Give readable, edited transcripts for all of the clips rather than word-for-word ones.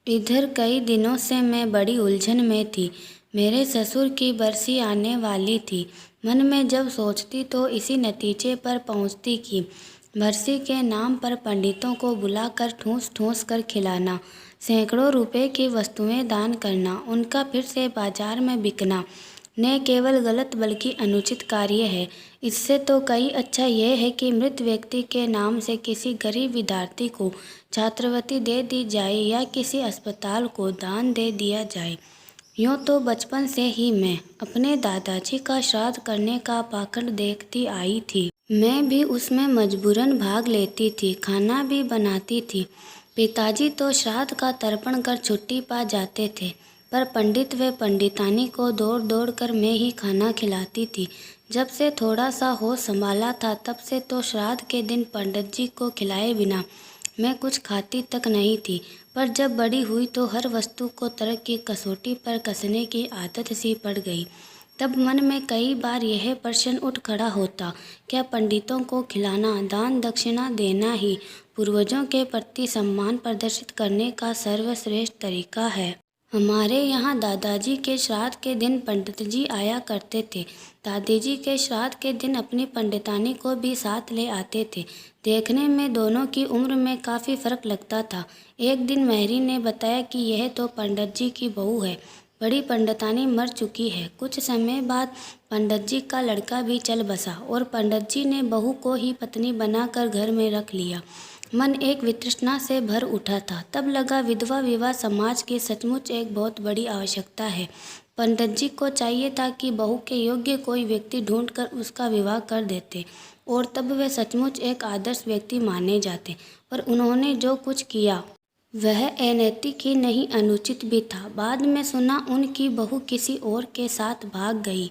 इधर कई दिनों से मैं बड़ी उलझन में थी। मेरे ससुर की बरसी आने वाली थी। मन में जब सोचती तो इसी नतीजे पर पहुंचती कि बरसी के नाम पर पंडितों को बुलाकर ठूस ठूस कर खिलाना, सैकड़ों रुपए की वस्तुएं दान करना, उनका फिर से बाजार में बिकना न केवल गलत बल्कि अनुचित कार्य है। इससे तो कई अच्छा यह है कि मृत व्यक्ति के नाम से किसी गरीब विद्यार्थी को छात्रवृत्ति दे दी जाए या किसी अस्पताल को दान दे दिया जाए। यूँ तो बचपन से ही मैं अपने दादाजी का श्राद्ध करने का पाखंड देखती आई थी। मैं भी उसमें मजबूरन भाग लेती थी, खाना भी बनाती थी। पिताजी तो श्राद्ध का तर्पण कर छुट्टी पा जाते थे, पर पंडित व पंडितानी को दौड़ दौड़ कर मैं ही खाना खिलाती थी। जब से थोड़ा सा होश संभाला था तब से तो श्राद्ध के दिन पंडित जी को खिलाए बिना मैं कुछ खाती तक नहीं थी। पर जब बड़ी हुई तो हर वस्तु को तर्क की कसौटी पर कसने की आदत सी पड़ गई। तब मन में कई बार यह प्रश्न उठ खड़ा होता, क्या पंडितों को खिलाना, दान दक्षिणा देना ही पूर्वजों के प्रति सम्मान प्रदर्शित करने का सर्वश्रेष्ठ तरीका है? हमारे यहाँ दादाजी के श्राद्ध के दिन पंडित जी आया करते थे। दादी जी के श्राद्ध के दिन अपनी पंडितानी को भी साथ ले आते थे। देखने में दोनों की उम्र में काफ़ी फर्क लगता था। एक दिन मेहरी ने बताया कि यह तो पंडित जी की बहू है, बड़ी पंडितानी मर चुकी है। कुछ समय बाद पंडित जी का लड़का भी चल बसा और पंडित जी ने बहू को ही पत्नी बनाकर घर में रख लिया। मन एक वितृष्णा से भर उठा था। तब लगा विधवा विवाह समाज की सचमुच एक बहुत बड़ी आवश्यकता है। पंडित जी को चाहिए था कि बहू के योग्य कोई व्यक्ति ढूंढकर उसका विवाह कर देते और तब वे सचमुच एक आदर्श व्यक्ति माने जाते। पर उन्होंने जो कुछ किया वह अनैतिक ही नहीं, अनुचित भी था। बाद में सुना उनकी बहू किसी और के साथ भाग गई।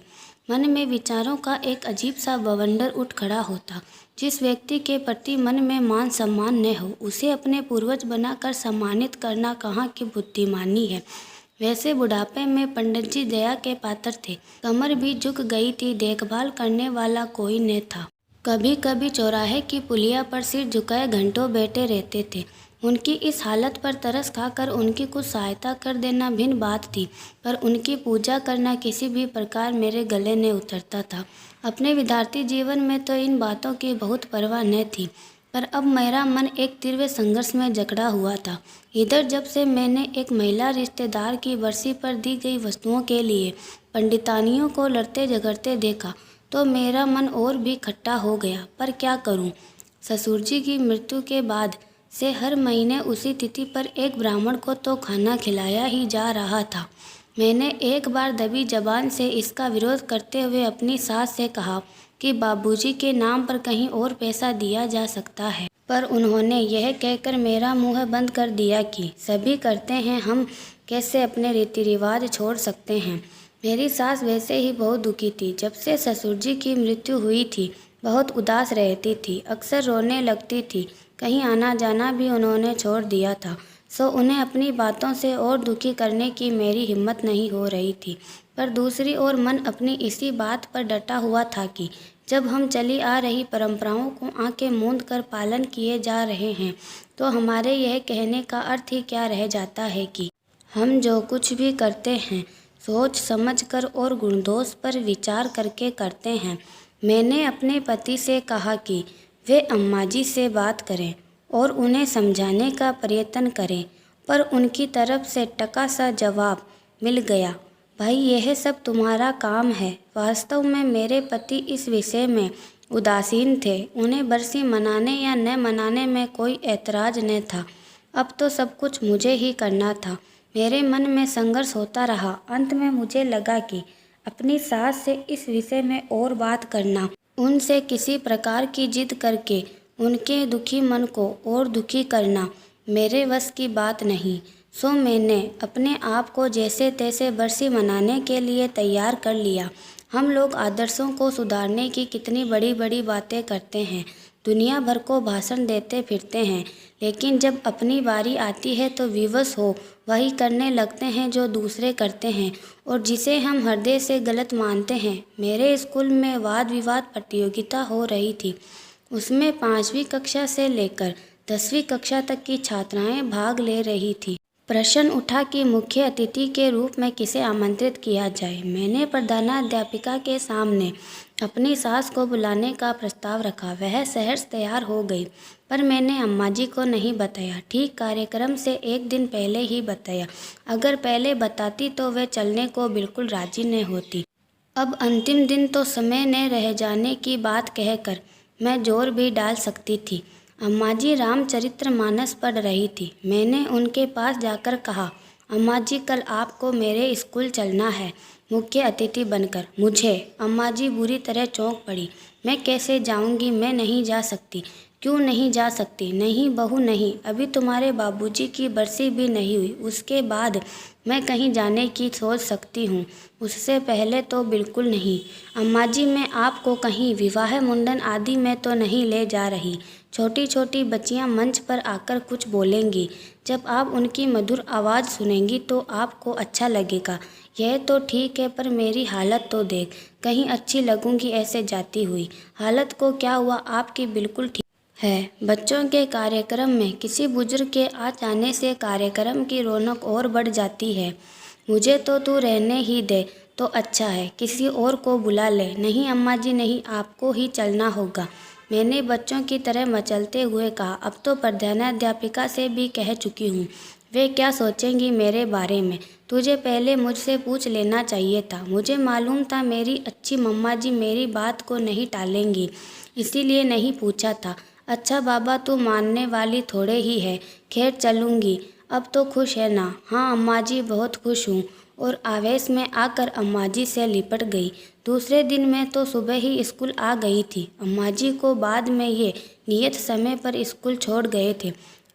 मन में विचारों का एक अजीब सा बवंडर उठ खड़ा होता। जिस व्यक्ति के प्रति मन में मान सम्मान न हो उसे अपने पूर्वज बनाकर सम्मानित करना कहाँ की बुद्धिमानी है। वैसे बुढ़ापे में पंडित जी दया के पात्र थे। कमर भी झुक गई थी, देखभाल करने वाला कोई न था। कभी कभी चौराहे की पुलिया पर सिर झुकाए घंटों बैठे रहते थे। उनकी इस हालत पर तरस खाकर उनकी कुछ सहायता कर देना भिन्न बात थी, पर उनकी पूजा करना किसी भी प्रकार मेरे गले न उतरता था। अपने विद्यार्थी जीवन में तो इन बातों की बहुत परवाह न थी, पर अब मेरा मन एक तीव्र संघर्ष में जकड़ा हुआ था। इधर जब से मैंने एक महिला रिश्तेदार की बरसी पर दी गई वस्तुओं के लिए पंडितानियों को लड़ते झगड़ते देखा तो मेरा मन और भी खट्टा हो गया। पर क्या करूं? ससुर जी की मृत्यु के बाद से हर महीने उसी तिथि पर एक ब्राह्मण को तो खाना खिलाया ही जा रहा था। मैंने एक बार दबी जबान से इसका विरोध करते हुए अपनी सास से कहा कि बाबूजी के नाम पर कहीं और पैसा दिया जा सकता है, पर उन्होंने यह कहकर मेरा मुंह बंद कर दिया कि सभी करते हैं, हम कैसे अपने रीति रिवाज छोड़ सकते हैं। मेरी सास वैसे ही बहुत दुखी थी। जब से ससुर जी की मृत्यु हुई थी बहुत उदास रहती थी, अक्सर रोने लगती थी। कहीं आना जाना भी उन्होंने छोड़ दिया था, सो उन्हें अपनी बातों से और दुखी करने की मेरी हिम्मत नहीं हो रही थी। पर दूसरी ओर मन अपनी इसी बात पर डटा हुआ था कि जब हम चली आ रही परंपराओं को आंखें मूंद कर पालन किए जा रहे हैं तो हमारे यह कहने का अर्थ ही क्या रह जाता है कि हम जो कुछ भी करते हैं सोच समझ कर और गुणदोष पर विचार करके करते हैं। मैंने अपने पति से कहा कि वे अम्मा जी से बात करें और उन्हें समझाने का प्रयत्न करें, पर उनकी तरफ से टका सा जवाब मिल गया, भाई यह सब तुम्हारा काम है। वास्तव में मेरे पति इस विषय में उदासीन थे। उन्हें बरसी मनाने या न मनाने में कोई ऐतराज़ न था। अब तो सब कुछ मुझे ही करना था। मेरे मन में संघर्ष होता रहा। अंत में मुझे लगा कि अपनी सास से इस विषय में और बात करना, उनसे किसी प्रकार की जिद करके उनके दुखी मन को और दुखी करना मेरे वश की बात नहीं। सो मैंने अपने आप को जैसे तैसे बरसी मनाने के लिए तैयार कर लिया। हम लोग आदर्शों को सुधारने की कितनी बड़ी बड़ी बातें करते हैं, दुनिया भर को भाषण देते फिरते हैं, लेकिन जब अपनी बारी आती है तो विवश हो वही करने लगते हैं जो दूसरे करते हैं और जिसे हम हृदय से गलत मानते हैं। मेरे स्कूल में वाद विवाद प्रतियोगिता हो रही थी। उसमें 5वीं कक्षा से लेकर 10वीं कक्षा तक की छात्राएं भाग ले रही थी। प्रश्न उठा कि मुख्य अतिथि के रूप में किसे आमंत्रित किया जाए। मैंने प्रधानाध्यापिका के सामने अपनी सास को बुलाने का प्रस्ताव रखा। वह सहर्ष तैयार हो गई, पर मैंने अम्मा जी को नहीं बताया। ठीक कार्यक्रम से एक दिन पहले ही बताया। अगर पहले बताती तो वे चलने को बिल्कुल राजी न होती। अब अंतिम दिन तो समय न रह जाने की बात कहकर मैं जोर भी डाल सकती थी। अम्मा जी रामचरितमानस पढ़ रही थी। मैंने उनके पास जाकर कहा, अम्मा जी कल आपको मेरे स्कूल चलना है मुख्य अतिथि बनकर। मुझे? अम्मा जी बुरी तरह चौंक पड़ी। मैं कैसे जाऊंगी? मैं नहीं जा सकती। क्यों नहीं जा सकती? नहीं बहू नहीं, अभी तुम्हारे बाबूजी की बरसी भी नहीं हुई। उसके बाद मैं कहीं जाने की सोच सकती हूँ, उससे पहले तो बिल्कुल नहीं। अम्मा जी मैं आपको कहीं विवाह मुंडन आदि में तो नहीं ले जा रही। छोटी छोटी बच्चियाँ मंच पर आकर कुछ बोलेंगी। जब आप उनकी मधुर आवाज़ सुनेंगी तो आपको अच्छा लगेगा। यह तो ठीक है, पर मेरी हालत तो देख, कहीं अच्छी लगूंगी ऐसे जाती हुई। हालत को क्या हुआ, आपकी बिल्कुल ठीक है। बच्चों के कार्यक्रम में किसी बुजुर्ग के आ जाने से कार्यक्रम की रौनक और बढ़ जाती है। मुझे तो तू रहने ही दे तो अच्छा है, किसी और को बुला ले। नहीं अम्मा जी नहीं, आपको ही चलना होगा, मैंने बच्चों की तरह मचलते हुए कहा। अब तो प्रधानाध्यापिका से भी कह चुकी हूँ, वे क्या सोचेंगी मेरे बारे में। तुझे पहले मुझसे पूछ लेना चाहिए था। मुझे मालूम था मेरी अच्छी मम्मा जी मेरी बात को नहीं टालेंगी, इसीलिए नहीं पूछा था। अच्छा बाबा, तू मानने वाली थोड़े ही है। खैर चलूँगी। अब तो खुश है ना? हाँ अम्मा जी, बहुत खुश हूँ। और आवेश में आकर अम्मा जी से लिपट गई। दूसरे दिन मैं तो सुबह ही स्कूल आ गई थी। अम्मा जी को बाद में ये नियत समय पर स्कूल छोड़ गए थे।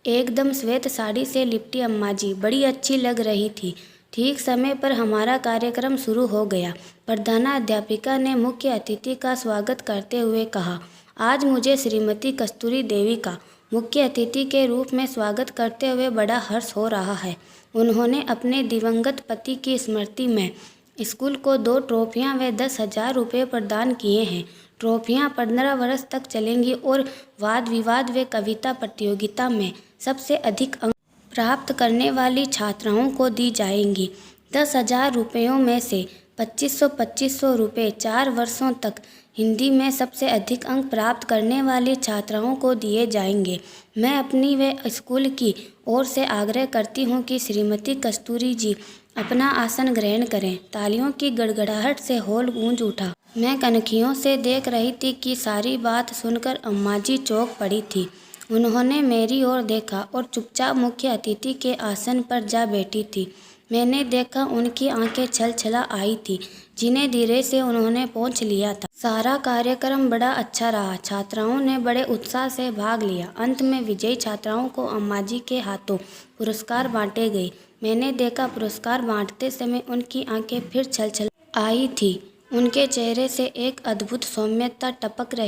एकदम श्वेत साड़ी से लिपटी अम्मा जी बड़ी अच्छी लग रही थी। ठीक समय पर हमारा कार्यक्रम शुरू हो गया। प्रधानाध्यापिका ने मुख्य अतिथि का स्वागत करते हुए कहा, आज मुझे श्रीमती कस्तूरी देवी का मुख्य अतिथि के रूप में स्वागत करते हुए बड़ा हर्ष हो रहा है। उन्होंने अपने दिवंगत पति की स्मृति में स्कूल को 2 ट्रॉफियां व 10,000 रुपये प्रदान किए हैं। ट्रॉफियां 15 वर्ष तक चलेंगी और वाद विवाद व कविता प्रतियोगिता में सबसे अधिक अंक प्राप्त करने वाली छात्राओं को दी जाएंगी। 10,000 रुपयों में से 2500 रुपये 4 वर्षों तक हिंदी में सबसे अधिक अंक प्राप्त करने वाली छात्राओं को दिए जाएंगे। मैं अपनी व स्कूल की ओर से आग्रह करती हूँ कि श्रीमती कस्तूरी जी अपना आसन ग्रहण करें। तालियों की गड़गड़ाहट से हॉल गूंज उठा। मैं कनखियों से देख रही थी कि सारी बात सुनकर अम्मा जी चौंक पड़ी थी। उन्होंने मेरी ओर देखा और चुपचाप मुख्य अतिथि के आसन पर जा बैठी थी। मैंने देखा उनकी आंखें छलछला आई थी, जिन्हें धीरे से उन्होंने पोंछ लिया था। सारा कार्यक्रम बड़ा अच्छा रहा। छात्राओं ने बड़े उत्साह से भाग लिया। अंत में विजयी छात्राओं को अम्मा जी के हाथों पुरस्कार बांटे गए। मैंने देखा पुरस्कार बांटते समय उनकी आंखें फिर छलछला आई थी। उनके चेहरे से एक अद्भुत सौम्यता टपक रही